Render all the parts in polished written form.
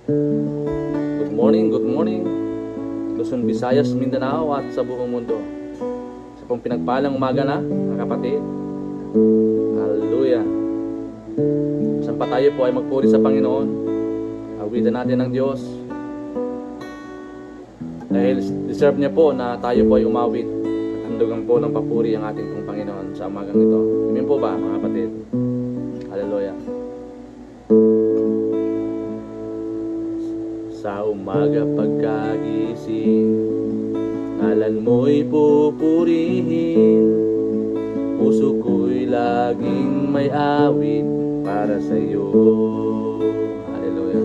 Good morning, Luzon, Visayas, Mindanao at sa buong mundo. Sa pong pinagpalang umaga na, mga kapatid. Hallelujah. Saan pa tayo po ay magpuri sa Panginoon. Awitan natin ng Diyos. Dahil deserve niya po na tayo po ay umawit at handugan po ng papuri ang ating pong Panginoon sa umagang ito. Amen po ba, mga kapatid? Hallelujah. Sa umaga pagkagising, ngalan mo'y pupurihin. Puso ko'y laging may awit para sa iyo. Hallelujah.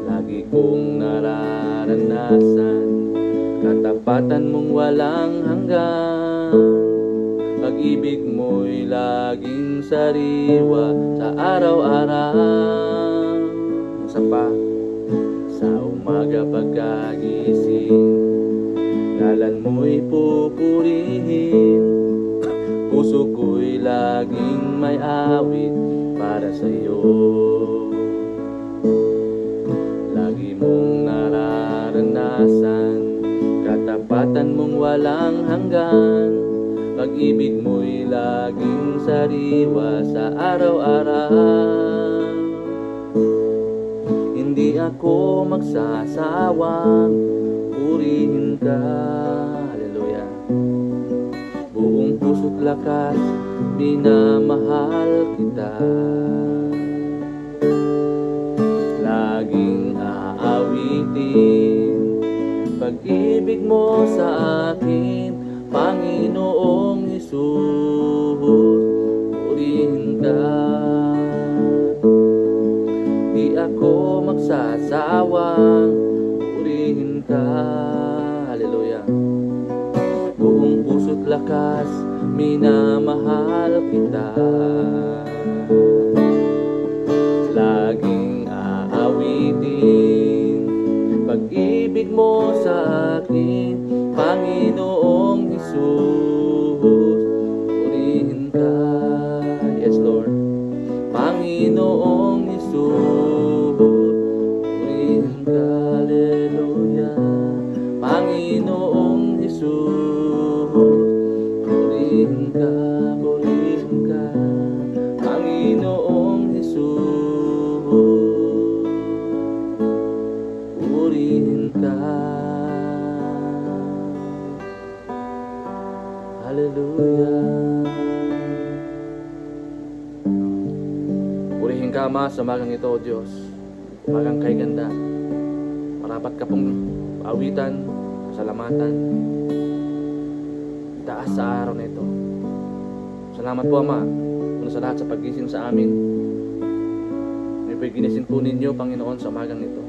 Lagi kong nararanasan katapatan mong walang hanggan. Pag-ibig mo'y laging sariwa sa araw-araw. Isa pa. Sa umaga pagkagising, ngalan mo'y pupurihin. Puso ko'y laging may awit para sa iyo. Lagi mong nararanasan katapatan mong walang hanggan. Pag-ibig mo'y laging sariwa sa araw-araw. Hindi ako magsasawang purihin ka. Hallelujah. Buong puso't lakas, minamahal kita. Laging aawitin pag-ibig mo sa akin, Panginoong Hesus. Purihin ka. Di ako magsasawang purihin ka. Hallelujah. Buong puso't lakas, minamahal kita. Laging aawitin pag-ibig mo sa akin, Panginoong Hesus. Purihin ka. Yes, Lord. Panginoong Hesus. Panginoong Hesus, purihin ka, purihin ka, Panginoong Hesus, purihin ka. Hallelujah. Purihin ka, Ama, sa umagang ito, O Diyos. Umagang kay ganda. Marapat ka pong awitan, salamatan, taas sa araw na ito. Salamat po, Ama, kung sa lahat sa paggising sa amin. May pagginising po ninyo, Panginoon, sa umagang ito.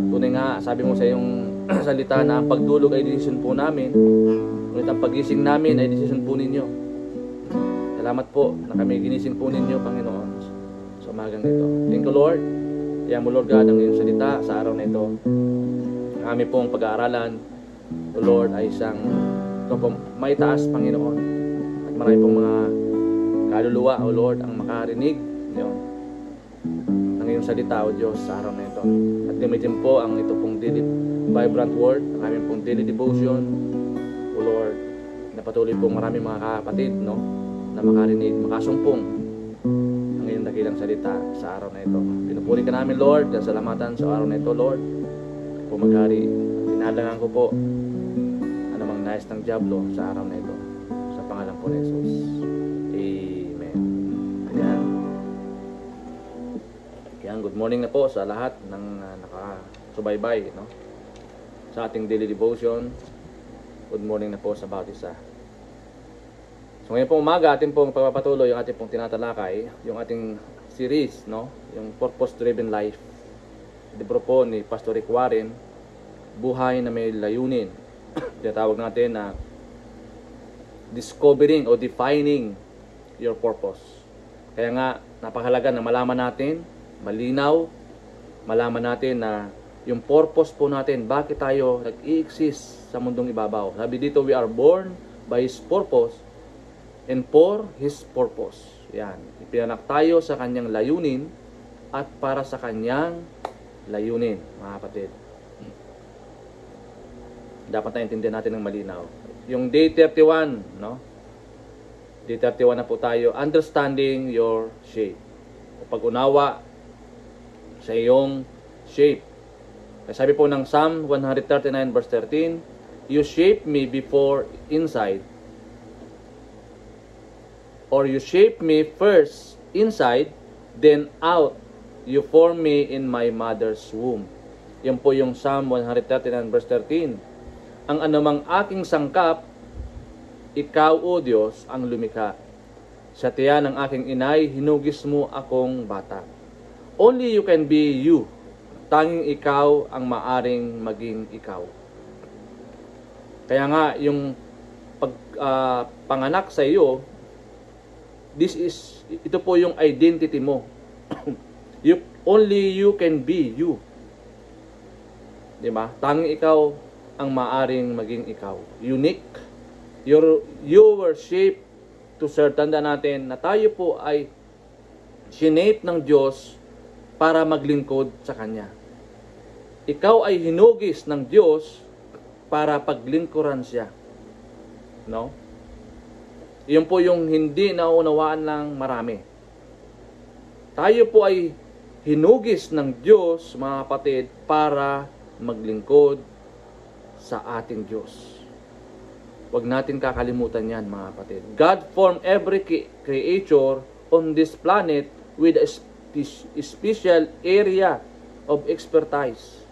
Tunay nga, sabi mo sa iyong salita na ang pagdulog ay desisyon po namin, ngunit ang paggising namin ay desisyon po ninyo. Salamat po na kami ginising po ninyo, Panginoon, sa umagang ito. Thank you, Lord. Kaya mo, Lord God, ang iyong salita sa araw na ito. Ang aming pong pag-aaralan, O Lord, ay isang may taas, Panginoon. At marami pong mga kaluluwa, O Lord, ang makarinig yun, ng iyong salita, O Diyos, sa araw na ito. At gamitin po ang ito pong daily vibrant word, ang aming pong daily devotion, O Lord, na patuloy pong maraming mga kapatid, no, na makarinig, makasumpong ang dakilang salita sa araw na ito. Pinupuri ka namin, Lord, at salamatan sa araw na ito, Lord. Po magari, tinalangan ko po anumang nais ng diablo sa araw na ito. Sa pangalan po ni Jesus. Amen. Ayan. Ayan, good morning na po sa lahat ng nakasubaybay, no, sa ating daily devotion. Good morning na po sa bawat isa. So ngayon pong umaga, ating pong pagpapatuloy yung ating pong tinatalakay, yung ating series, no, yung Purpose-Driven Life. Libro po ni Pastor Rick Warren, Buhay na May Layunin. Tinatawag natin na Discovering o Defining Your Purpose. Kaya nga, napakahalaga na malaman natin, malinaw, malaman natin na yung purpose po natin, bakit tayo nag-i-exist sa mundong ibabaw. Sabi dito, we are born by His purpose and for His purpose. Yan. Ipinanak tayo sa kanyang layunin at para sa kanyang layunin, mga kapatid. Dapat naintindihan natin ng malinaw. Yung day 31, no? Day 31 na po tayo. Understanding your shape. O pag-unawa sa iyong shape. Sabi po ng Psalm 139 verse 13, you shape me before inside, or you shape me first inside, then out. You form me in my mother's womb. Yan po yung Psalm 139 verse 13. Ang anumang aking sangkap, ikaw, O Diyos, ang lumikha. Sa tiyan ng aking inay, hinugis mo akong bata. Only you can be you. Tanging ikaw ang maaring maging ikaw. Kaya nga, yung panganak sa iyo, ito po yung identity mo. Only you can be you. Diba? Tanging ikaw ang maaring maging ikaw. Unique. You were shaped to serve. Tanda natin na tayo po ay shinape ng Diyos para maglingkod sa Kanya. Ikaw ay hinugis ng Diyos para paglingkuran siya. No? Iyon po yung hindi naunawaan ng marami. Tayo po ay hinugis ng Diyos, mga kapatid, para maglingkod sa ating Diyos. Huwag natin kakalimutan yan, mga kapatid. God formed every creature on this planet with a special area of expertise.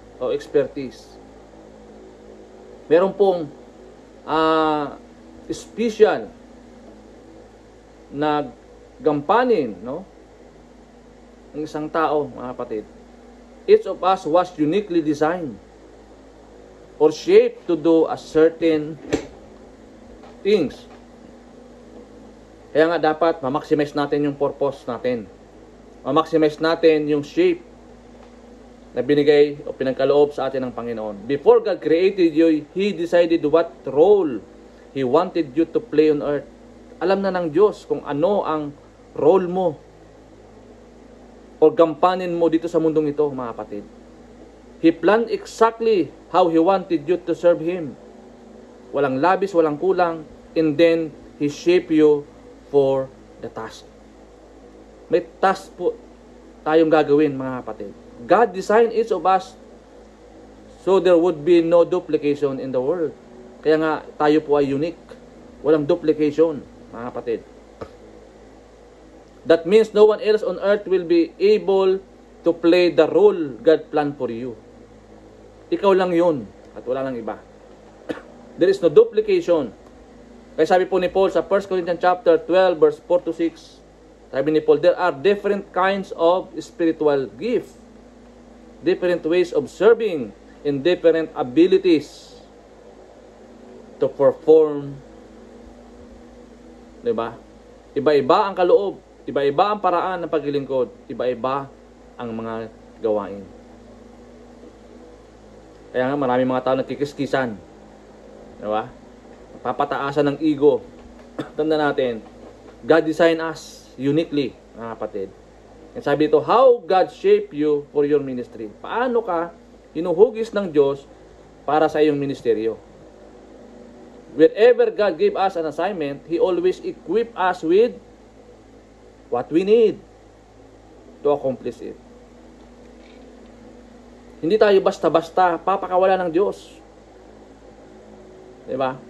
Meron pong special na gampanin, no? Ng isang tao, mga kapatid. Each of us was uniquely designed or shaped to do a certain things. Kaya nga dapat ma-maximize natin yung purpose natin. Ma-maximize natin yung shape na binigay o pinagkaloob sa atin ng Panginoon. Before God created you, He decided what role He wanted you to play on earth. Alam na ng Diyos kung ano ang role mo o gampanin mo dito sa mundong ito, mga kapatid. He planned exactly how He wanted you to serve Him. Walang labis, walang kulang. And then, He shaped you for the task. May task po tayong gagawin, mga kapatid. God designed each of us so there would be no duplication in the world. Kaya nga, tayo po ay unique. Walang duplication, mga kapatid. That means no one else on earth will be able to play the role God planned for you. Ikaw lang yun at wala lang iba. There is no duplication. Kaya sabi po ni Paul sa 1 Corinthians chapter 12 verse 4 to 6, sabi ni Paul, there are different kinds of spiritual gifts, different ways of serving, and different abilities to perform. Diba? Iba-iba ang kaloob, iba-iba ang paraan ng paglilingkod, iba-iba ang mga gawain. Kaya nga maraming mga tao nagkikiskisan. Diba? Papataasan ng ego. Tanda natin, God designed us uniquely, mga kapatid. And sabi ito, how God shaped you for your ministry. Paano ka hinuhugis ng Diyos para sa iyong ministeryo? Wherever God gave us an assignment, He always equip us with what we need to accomplish it. Hindi tayo basta-basta papakawala ng Diyos. Diba?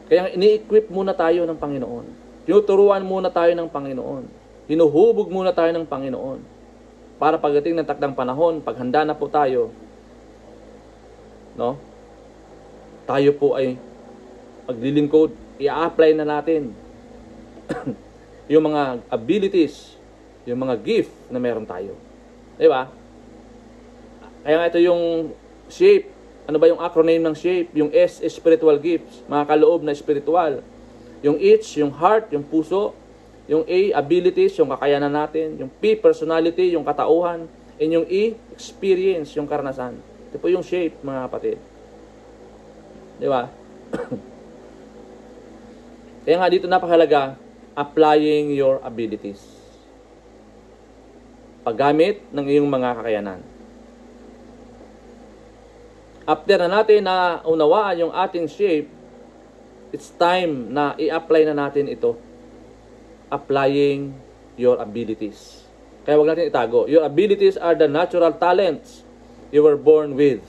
Kaya ini-equip muna tayo ng Panginoon. Tinuturuan muna tayo ng Panginoon. Hinuhubog muna tayo ng Panginoon. Para pagdating ng takdang panahon, paghanda na po tayo, no? Tayo po ay maglilingkod, i-apply na natin yung mga abilities, yung mga gift na meron tayo. Diba? Kaya nga ito yung shape. Ano ba yung acronym ng shape? Yung S is spiritual gifts, mga kaloob na spiritual. Yung H, yung heart, yung puso. Yung A, abilities, yung kakayanan natin. Yung P, personality, yung katauhan. And yung E, experience, yung karanasan. Ito po yung shape, mga kapatid. Di ba? Kaya nga dito napakahalaga, applying your abilities. paggamit ng iyong mga kakayanan. After na natin na unawaan yung ating shape, it's time na i-apply na natin ito. Applying your abilities. Kaya wag natin itago. Your abilities are the natural talents you were born with.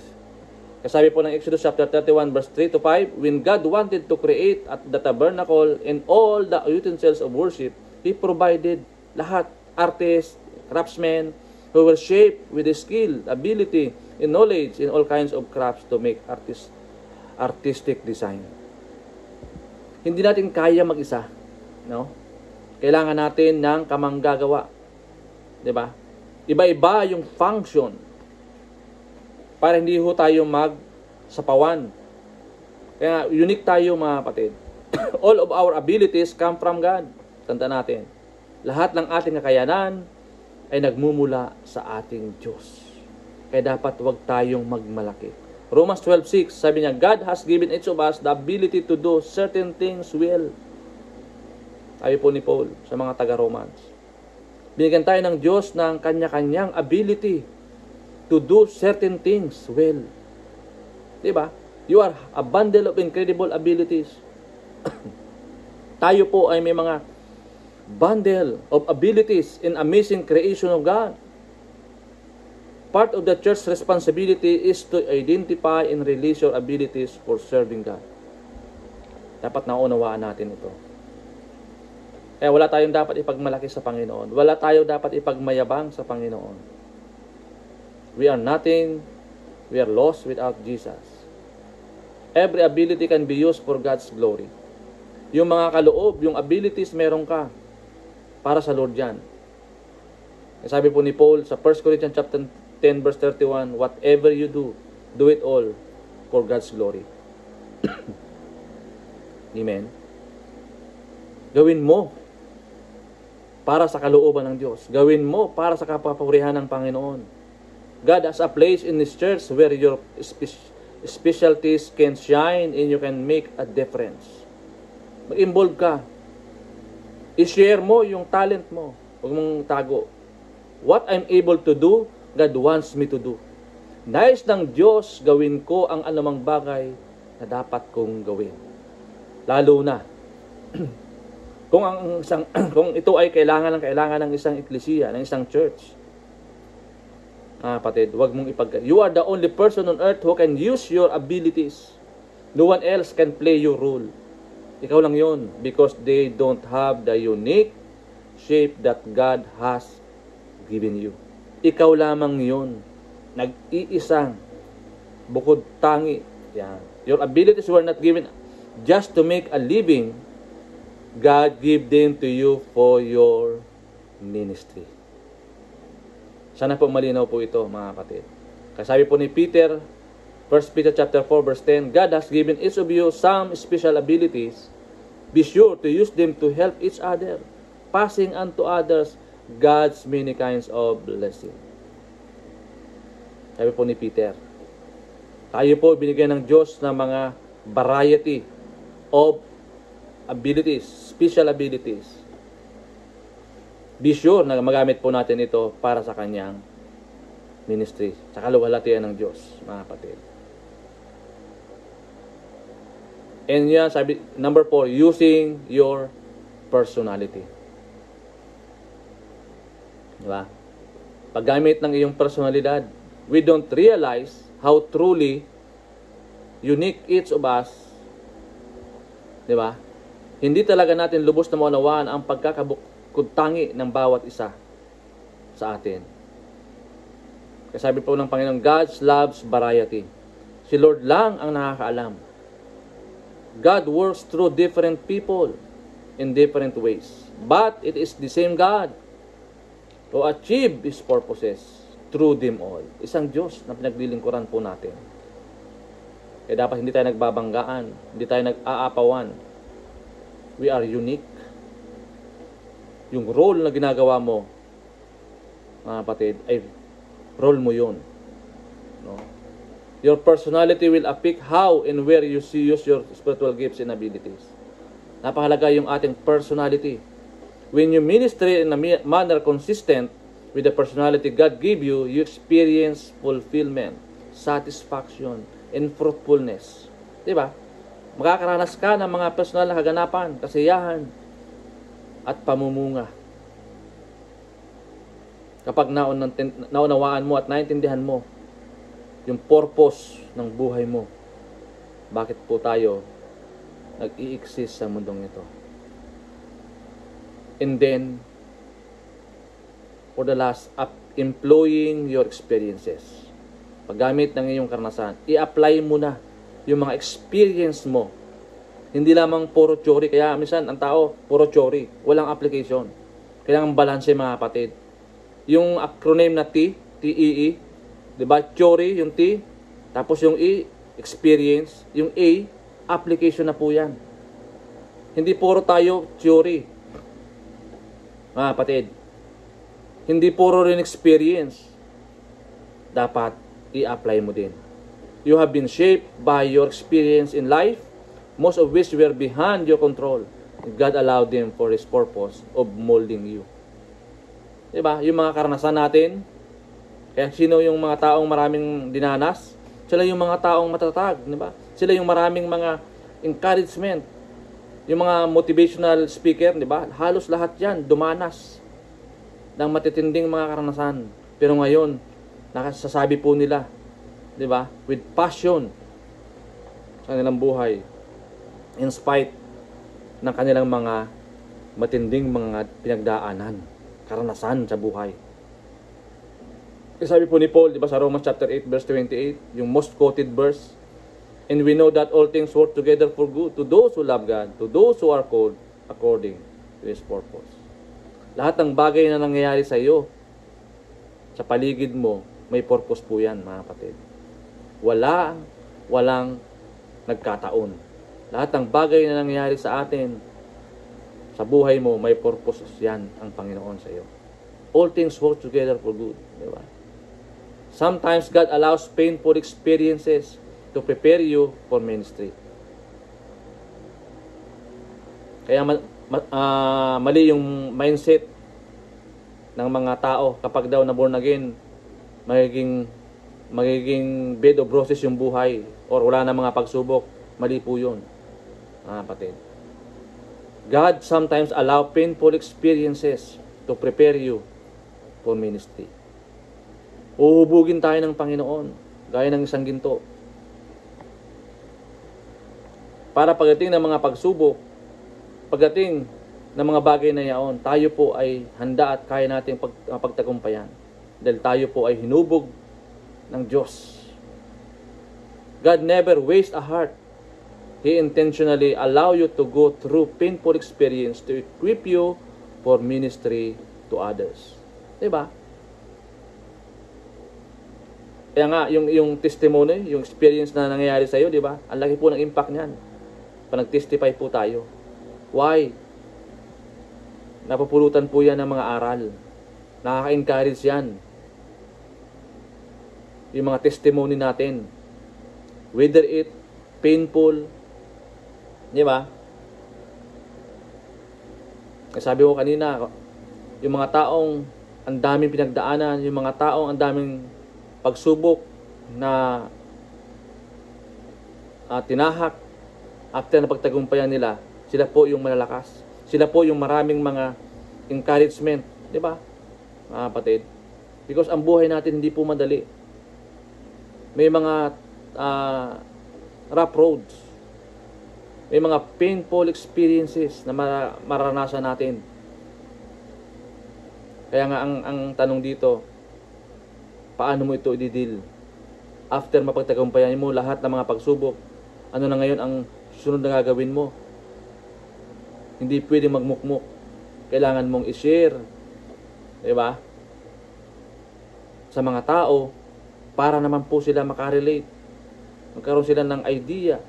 Kasabi po ng Exodus chapter 31 verse 3 to 5, when God wanted to create at the tabernacle and all the utensils of worship, He provided lahat. Artists, craftsmen, who were shaped with the skill, ability, and knowledge in all kinds of crafts to make artistic design. Hindi natin kaya mag-isa, no? Kailangan natin ng kamanggagawa. 'Di ba? Iba-iba yung function para hindi ho tayo magsapawan. Kaya unique tayo mga kapatid. All of our abilities come from God. Tandaan natin. Lahat ng ating kakayanan ay nagmumula sa ating Diyos. Kaya dapat huwag tayong magmalaki. Romans 12:6, sabi niya, God has given each of us the ability to do certain things well. Sabi po ni Paul sa mga taga-Romans. Binigyan tayo ng Diyos ng kanya-kanyang ability to do certain things well. Diba? You are a bundle of incredible abilities. Tayo po ay may mga bundle of abilities in amazing creation of God. Part of the church's responsibility is to identify and release your abilities for serving God. Dapat naunawaan natin ito. Kaya wala tayong dapat ipagmalaki sa Panginoon. Wala tayo dapat ipagmayabang sa Panginoon. We are nothing, we are lost without Jesus. Every ability can be used for God's glory. Yung mga kaloob, yung abilities meron ka para sa Lord yan. Sabi po ni Paul sa 1 Corinthians chapter 10 verse 31, whatever you do, do it all for God's glory. Amen. Gawin mo para sa kalooban ng Diyos. Gawin mo para sa kapapurihan ng Panginoon. God has a place in His church where your specialties can shine and you can make a difference. Mag-involve ka. I-share mo yung talent mo. Huwag mong tago. What I'm able to do, God wants me to do. Nais ng Diyos, gawin ko ang anumang bagay na dapat kong gawin. Lalo na, kung ito ay kailangan ng isang eklesiya, ng isang church. Kapatid, huwag mong you are the only person on earth who can use your abilities. No one else can play your role. Ikaw lang yun, because they don't have the unique shape that God has given you. Ikaw lamang yun. Nag-iisang bukod tangi. Yan. Your abilities were not given just to make a living. God gave them to you for your ministry. Sana po malinaw po ito, mga kapatid. Kasabi po ni Peter, 1 Peter chapter 4 verse 10, God has given each of you some special abilities. Be sure to use them to help each other, passing on to others God's many kinds of blessing. Sabi po ni Peter, tayo po binigyan ng Diyos ng mga variety of abilities, special abilities. Be sure na magamit po natin ito para sa kanyang ministry, sa kaluwalhatian ng Diyos, mga kapatid. And yan, sabi, number 4, using your personality. Diba? Paggamit ng iyong personalidad, we don't realize how truly unique each of us. Diba? Hindi talaga natin lubos na maunawaan ang pagkakabukutangi ng bawat isa sa atin. Kasabi po ng Panginoon, God loves variety. Si Lord lang ang nakakaalam. God works through different people in different ways. But it is the same God who achieve His purposes through them all. Isang Diyos na pinaglilingkuran po natin. Kaya dapat hindi tayo nagbabanggaan, hindi tayo nag-aapawan. We are unique. Yung role na ginagawa mo, mga kapatid, ay role mo yun. No? Your personality will affect how and where you use your spiritual gifts and abilities. Napakahalaga yung ating personality. When you ministry in a manner consistent with the personality God gave you, you experience fulfillment, satisfaction, and fruitfulness. Diba? Makakaranas ka ng mga personal na kaganapan, kasiyahan, at pamumunga. Kapag naunawaan mo at naintindihan mo yung purpose ng buhay mo, bakit po tayo nag-i-exist sa mundong ito. And then, for the last, employing your experiences. Paggamit ng iyong karanasan, i-apply mo na yung mga experience mo. Hindi lamang puro theory. Kaya minsan, ang tao, puro theory. Walang application. Kailangan balanse mga kapatid. Yung acronym na T, T-E-E, diba? Theory, yung T, tapos yung E, experience, yung A, application na po yan. Hindi puro tayo theory. Mga kapatid, hindi puro rin experience. Dapat i-apply mo din. You have been shaped by your experience in life, most of which were beyond your control. God allowed them for His purpose of molding you. Diba? Yung mga karanasan natin, kaya sino yung mga taong maraming dinanas? Sila yung mga taong matatag. Diba? Sila yung maraming mga encouragement. Yung mga motivational speaker, diba? Halos lahat yan, dumanas ng matitinding mga karanasan. Pero ngayon, nakasasabi po nila, diba? With passion sa kanilang buhay, in spite ng kanilang mga matinding mga pinagdaanan, karanasan sa buhay. Sabi po ni Paul, diba, sa Romans chapter 8 verse 28, yung most quoted verse, and we know that all things work together for good to those who love God, to those who are called according to His purpose. Lahat ng bagay na nangyayari sa iyo, sa paligid mo, may purpose po yan, mga kapatid. Walang nagkataon. Lahat ng bagay na nangyayari sa atin, sa buhay mo, may purpose yan ang Panginoon sa iyo. All things work together for good. Diba? Sometimes God allows painful experiences to prepare you for ministry. Kaya mali yung mindset ng mga tao kapag daw na born again, magiging bed of roses yung buhay or wala na mga pagsubok. Mali po yun, mga kapatid. God sometimes allow painful experiences to prepare you for ministry. Uhubugin tayo ng Panginoon gaya ng isang ginto. Para pagdating ng mga pagsubok, pagdating ng mga bagay na yaon, tayo po ay handa at kaya natin pagtagumpayan. Dahil tayo po ay hinubog ng Diyos. God never wastes a heart. He intentionally allow you to go through painful experience to equip you for ministry to others. Diba? Kaya nga, yung testimony, yung experience na nangyayari sa iyo, diba? Ang laki po ng impact niyan. Panag-testify po tayo. Why? Napupulutan po yan ng mga aral. Nakaka-encourage yan. Yung mga testimony natin. Whether it painful, di ba? Sabi ko kanina, yung mga taong ang daming pinagdaanan, yung mga taong ang daming pagsubok na tinahak, after na pagtagumpayan nila, sila po yung malalakas. Sila po yung maraming mga encouragement. Di ba, mga kapatid? Because ang buhay natin hindi po madali. May mga rough roads. May mga painful experiences na maranasan natin. Kaya nga ang tanong dito, paano mo ito i-deal? After mapagtagumpayan mo lahat ng mga pagsubok, ano na ngayon ang sunod na gagawin mo? Hindi pwedeng magmukmuk. Kailangan mong i-share, di ba? Sa mga tao, para naman po sila makarelate. Magkaroon sila ng idea.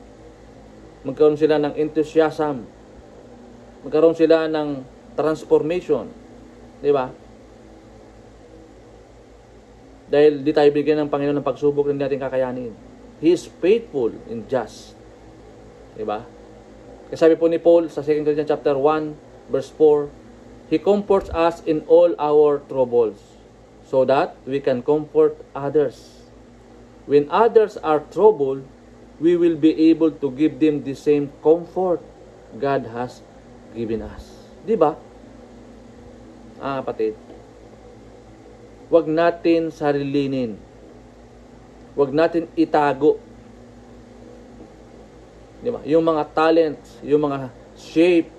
Magkaroon sila ng enthusiasm. Magkaroon sila ng transformation. Di ba? Dahil di tayo bigyan ng Panginoon ng pagsubok na hindi natin kakayanin. He is faithful and just. Di ba? Kasi sabi po ni Paul sa 2 Corinthians chapter 1 verse 4, He comforts us in all our troubles. so that we can comfort others. When others are troubled, we will be able to give them the same comfort God has given us. Di ba? Kapatid, huwag natin sarilinin. Huwag natin itago. Di ba? Yung mga talents, yung mga shape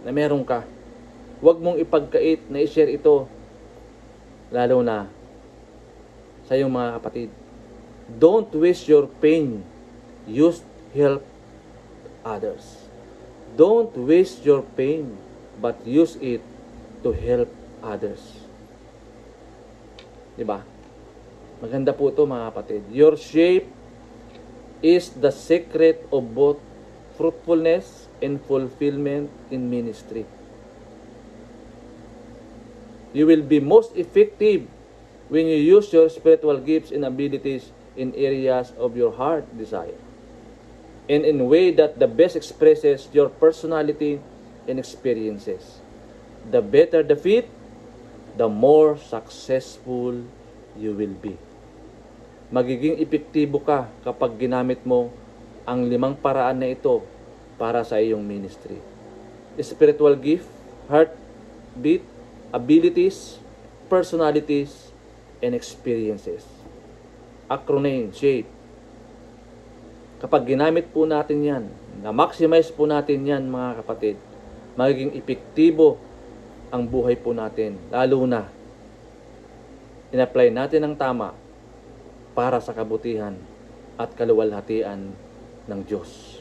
na meron ka, huwag mong ipagkait na i-share ito, lalo na sa iyong mga kapatid. Don't waste your pain. Use help others. Don't waste your pain, but use it to help others. Diba? Maganda po ito, mga kapatid. Your shape is the secret of both fruitfulness and fulfillment in ministry. You will be most effective when you use your spiritual gifts and abilities in areas of your heart desire, and in a way that the best expresses your personality and experiences. The better the fit, the more successful you will be. Magiging epektibo ka kapag ginamit mo ang 5 paraan na ito para sa iyong ministry. Spiritual gift, heartbeat, abilities, personalities, and experiences. Acronym, shape. Kapag ginamit po natin yan, na-maximize po natin yan, mga kapatid, magiging epektibo ang buhay po natin. Lalo na, in-apply natin ang tama para sa kabutihan at kaluwalhatian ng Diyos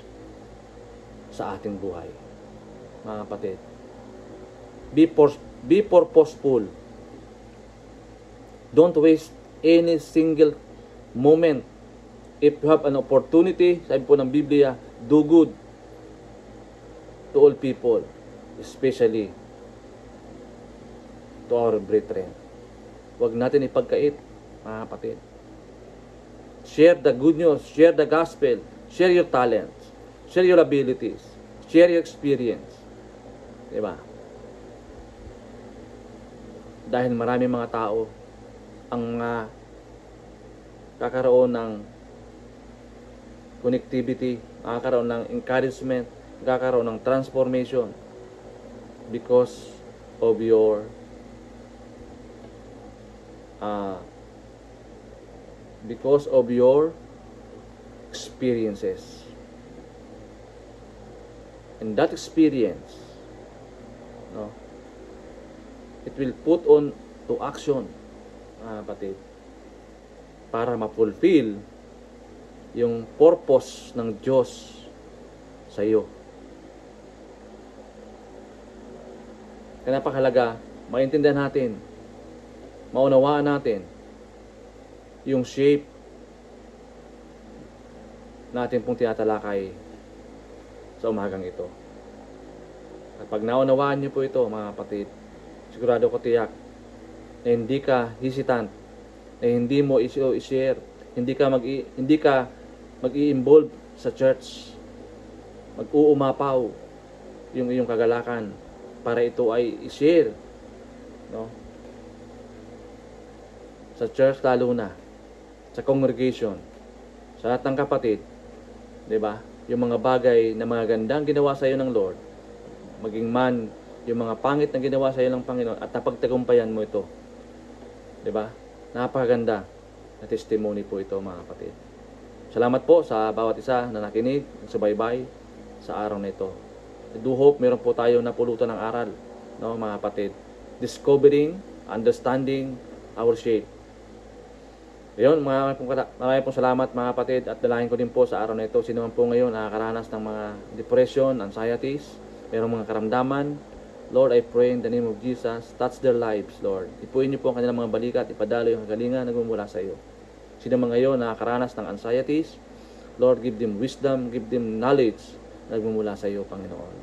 sa ating buhay. Mga kapatid, be purposeful. Don't waste any single moment. If you have an opportunity, sabi po ng Biblia, do good to all people, especially to our brethren. Huwag natin ipagkait, mga kapatid. Share the good news, share the gospel, share your talents, share your abilities, share your experience. Diba? Dahil marami mga tao ang kakaroon ng connectivity, kakaroon ng encouragement, kakaroon ng transformation because of your experiences. And that experience, no, it will put on to action, kapatid, para ma-fulfill yung purpose ng Diyos sa iyo. Kaya napakahalaga, maintindihan natin, maunawaan natin yung shape natin pong tinatalakay sa umagang ito. At pag naunawaan niyo po ito, mga kapatid, sigurado ko tiyak na hindi ka hesitant, na hindi mo i-share, hindi ka mag-i-involve sa church, mag-uumapaw yung iyong kagalakan para ito ay i-share, no? Sa church, lalo na sa congregation, sa lahat ng kapatid, 'di ba? Yung mga bagay na mga gandang ginawa sa iyo ng Lord, maging man yung mga pangit na ginawa sa iyo ng Panginoon, at napagtagumpayan mo ito. 'Di ba? Napakaganda na testimony po ito, mga kapatid. Salamat po sa bawat isa na nakinig, subaybay sa araw na ito. I do hope meron po tayo napulutan ng aral, no, mga kapatid. Discovering, understanding our shape. Ayun, marami pong salamat, mga kapatid, at dalahin ko din po sa araw na ito. Sino man po ngayon nakakaranas ng mga depression, anxieties, merong mga karamdaman, Lord, I pray in the name of Jesus, touch their lives, Lord. Ipuin niyo po ang kanilang mga balikat, ipadalo yung kagalingan na nagmumula sa iyo. Sino man ngayon nakakaranas ng anxieties, Lord, give them wisdom, give them knowledge na nagmumula sa iyo, Panginoon.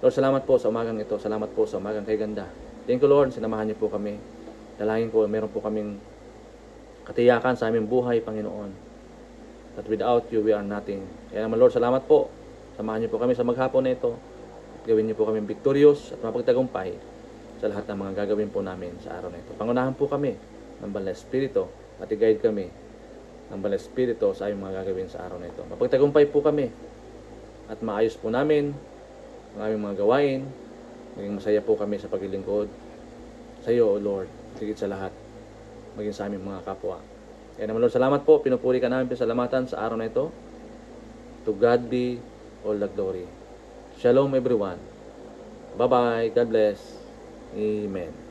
Lord, salamat po sa umagang ito. Salamat po sa umagang kay ganda. Thank you, Lord, sinamahan niyo po kami. Dalangin ko, meron po kaming katiyakan sa aming buhay, Panginoon. That without you, we are nothing. Kaya naman, Lord, salamat po. Samahan niyo po kami sa maghapon na ito. Gawin niyo po kami victorious at mapagtagumpay. sa lahat ng mga gagawin po namin sa araw na ito. Pangunahan po kami ng Banal na Espiritu at i-guide kami ng Banal na Espiritu sa aming mga gagawin sa araw na ito. Mapagtagumpay po kami at maayos po namin ang aming mga gawain. Maging masaya po kami sa paglilingkod sa iyo, O Lord, higit sa lahat, maging sa aming mga kapwa. Kaya naman Lord, salamat po. Pinupuri ka namin, salamatan sa araw na ito. To God be all the glory. Shalom everyone. Bye-bye. God bless. Amen.